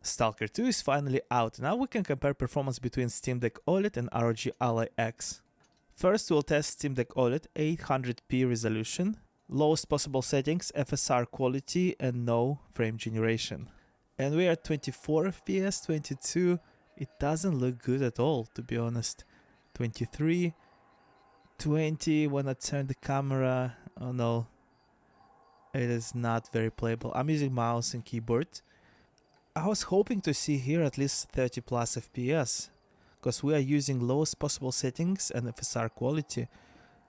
Stalker 2 is finally out. Now we can compare performance between Steam Deck OLED and ROG Ally X. First we'll test Steam Deck OLED 800p resolution, lowest possible settings, FSR quality and no frame generation. And we are at 24 FPS, 22, it doesn't look good at all, to be honest. 23, 20, when I turn the camera, oh no, it is not very playable. I'm using mouse and keyboard. I was hoping to see here at least 30 plus FPS, because we are using lowest possible settings and FSR quality.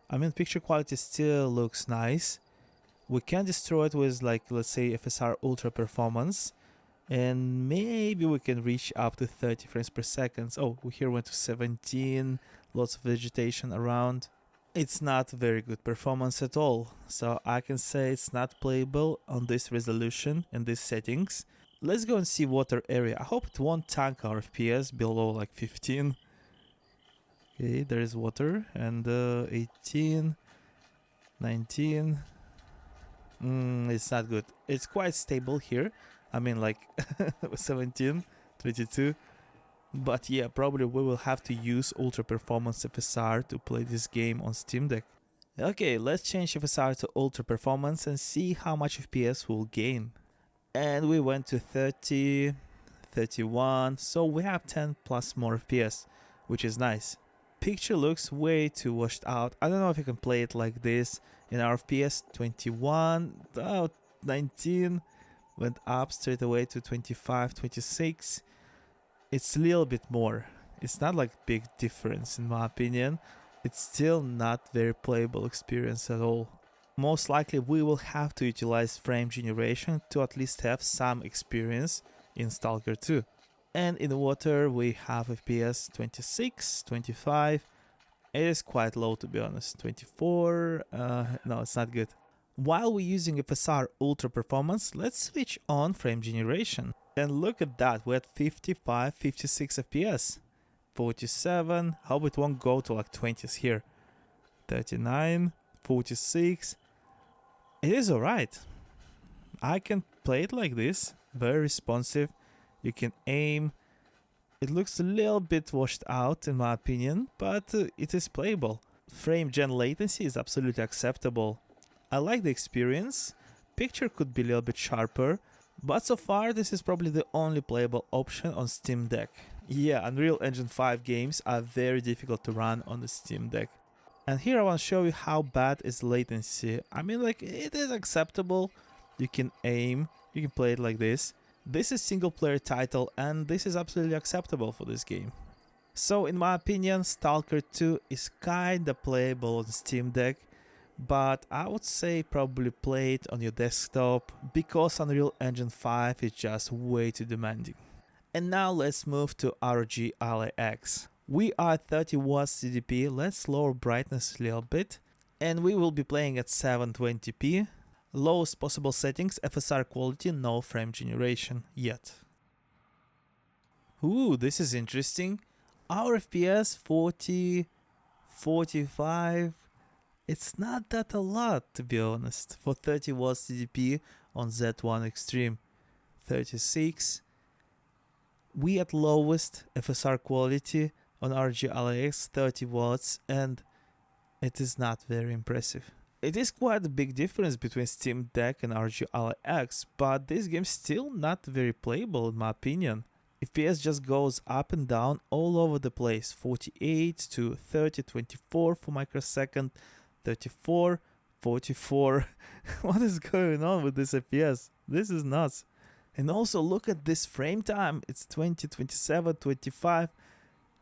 I mean, picture quality still looks nice. We can destroy it with, like, let's say FSR ultra performance, and maybe we can reach up to 30 frames per second. Oh, we here went to 17, lots of vegetation around. It's not very good performance at all, so I can say it's not playable on this resolution and these settings. Let's go and see water area. I hope it won't tank our FPS below like 15. Okay, there is water, and 18, 19. It's not good. It's quite stable here. I mean, like 17, 22. But yeah, probably we will have to use ultra performance FSR to play this game on Steam Deck. Okay, let's change FSR to ultra performance and see how much FPS we'll gain. And we went to 30, 31, so we have 10 plus more FPS, which is nice. Picture looks way too washed out. I don't know if you can play it like this in our FPS. 21, 19, went up straight away to 25, 26. It's a little bit more. It's not like big difference in my opinion. It's still not very playable experience at all. Most likely we will have to utilize frame generation to at least have some experience in Stalker 2. And in water we have FPS 26, 25. It is quite low, to be honest. 24, no, it's not good. While we're using FSR ultra performance, let's switch on frame generation. And look at that, we're at 55, 56 FPS. 47, hope it won't go to like 20s here. 39, 46. It is alright. I can play it like this, very responsive. You can aim. It looks a little bit washed out in my opinion, but it is playable. Frame gen latency is absolutely acceptable. I like the experience. Picture could be a little bit sharper, but so far this is probably the only playable option on Steam Deck. Yeah, Unreal Engine 5 games are very difficult to run on the Steam Deck. And here I want to show you how bad is latency. I mean, like, it is acceptable. You can aim, you can play it like this. This is single player title and this is absolutely acceptable for this game. So in my opinion, Stalker 2 is kinda playable on Steam Deck, but I would say probably play it on your desktop because Unreal Engine 5 is just way too demanding. And now let's move to ROG Ally X. We are 30 watts CDP, let's lower brightness a little bit, and we will be playing at 720p, lowest possible settings, FSR quality, no frame generation yet. Ooh, this is interesting. Our FPS 40, 45, it's not that a lot, to be honest, for 30 watts CDP on Z1 Extreme. 36, we at lowest FSR quality on ROG Ally X, 30 watts, and it is not very impressive. It is quite a big difference between Steam Deck and ROG Ally X, but this game is still not very playable in my opinion. FPS just goes up and down all over the place, 48 to 30, 24 for microsecond, 34, 44. What is going on with this FPS? This is nuts. And also look at this frame time, it's 20, 27, 25.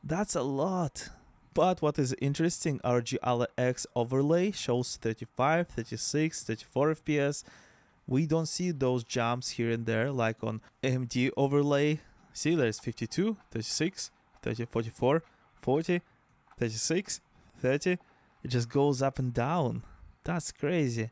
That's a lot. But what is interesting, ROG Ally X overlay shows 35, 36, 34 FPS. We don't see those jumps here and there like on AMD overlay. See, there's 52, 36, 30, 44, 40, 36, 30. It just goes up and down. That's crazy.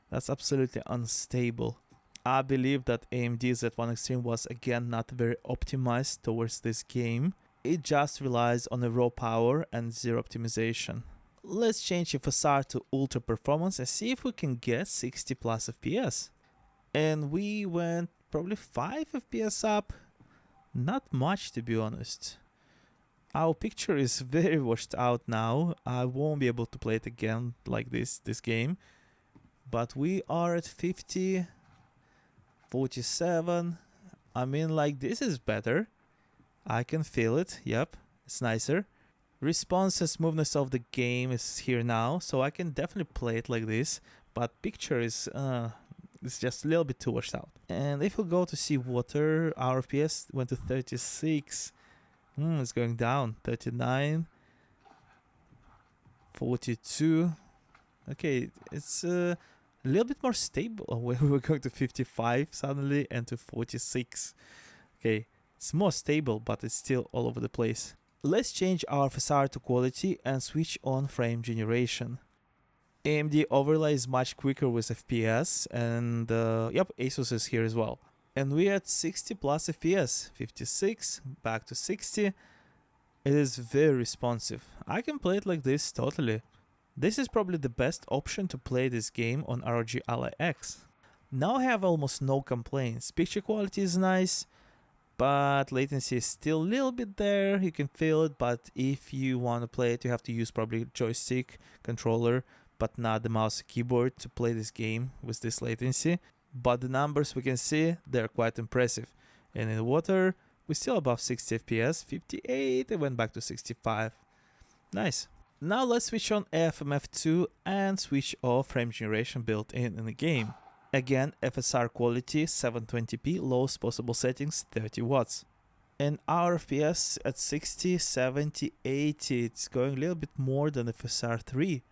That's absolutely unstable. I believe that AMD Z1 Extreme was again not very optimized towards this game. It just relies on a raw power and zero optimization. Let's change FSR to ultra performance and see if we can get 60 plus FPS. And we went probably 5 FPS up. Not much, to be honest. Our picture is very washed out now. I won't be able to play it again like this game. But we are at 50, 47. I mean, like, this is better. I can feel it. Yep, it's nicer. Response and smoothness of the game is here now, so I can definitely play it like this. But picture is it's just a little bit too washed out. And if we go to see water, our FPS went to 36. It's going down. 39, 42. Okay, it's a little bit more stable. We were going to 55 suddenly and to 46. Okay, it's more stable, but it's still all over the place. Let's change our FSR to quality and switch on frame generation. AMD overlay is much quicker with FPS, and yep, ASUS is here as well. And we at 60 plus FPS, 56, back to 60. It is very responsive. I can play it like this totally. This is probably the best option to play this game on ROG Ally X. Now I have almost no complaints. Picture quality is nice, but latency is still a little bit there. You can feel it, but if you want to play it, you have to use probably joystick, controller, but not the mouse and keyboard to play this game with this latency. But the numbers we can see, they're quite impressive. And in water, we're still above 60 FPS, 58, it went back to 65. Nice. Now let's switch on FMF2 and switch off frame generation built in the game. Again, FSR quality 720p, lowest possible settings 30 watts. And our FPS at 60, 70, 80, it's going a little bit more than FSR 3.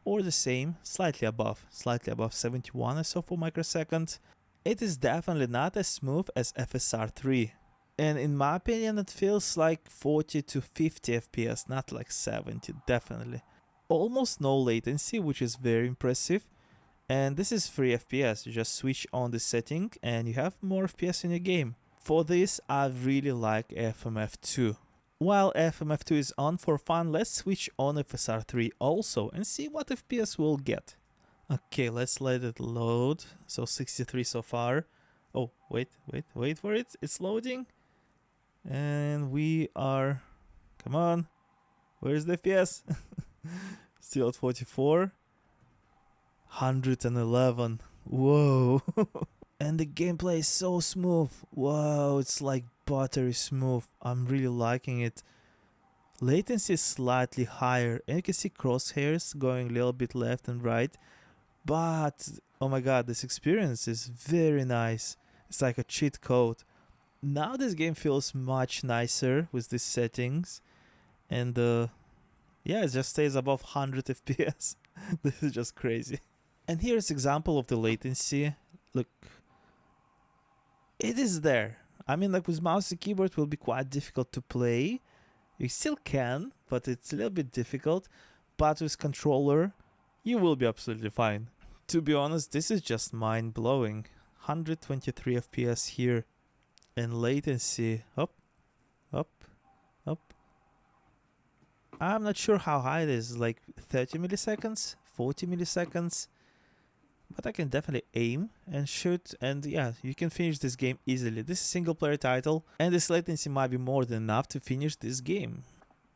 Or the same, slightly above 71 or so for microseconds. It is definitely not as smooth as FSR 3. And in my opinion, it feels like 40 to 50 FPS, not like 70, definitely. Almost no latency, which is very impressive. And this is 3 FPS, you just switch on the setting and you have more FPS in your game. For this, I really like FMF2. While FMF2 is on for fun, let's switch on FSR 3 also and see what FPS we'll get. Okay, let's let it load. So 63 so far. Oh, wait for it. It's loading. And we are... Come on. Where's the FPS? Still at 44. 111. Whoa. And the gameplay is so smooth. Wow, it's like buttery smooth. I'm really liking it. Latency is slightly higher, and you can see crosshairs going a little bit left and right. But, oh my god, this experience is very nice. It's like a cheat code. Now this game feels much nicer with these settings. And yeah, it just stays above 100 FPS. This is just crazy. And here's an example of the latency. Look. It is there. I mean, like with mouse and keyboard it will be quite difficult to play. You still can, but it's a little bit difficult. But with controller, you will be absolutely fine. To be honest, this is just mind-blowing. 123 FPS here. And latency, up. I'm not sure how high it is, like 30 milliseconds, 40 milliseconds. But I can definitely aim and shoot, and yeah, you can finish this game easily. This is a single player title, and this latency might be more than enough to finish this game.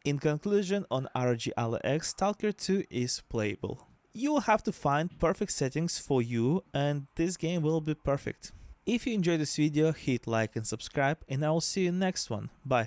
In conclusion, on ROG Ally X, Stalker 2 is playable. You will have to find perfect settings for you, and this game will be perfect. If you enjoyed this video, hit like and subscribe, and I will see you in the next one. Bye.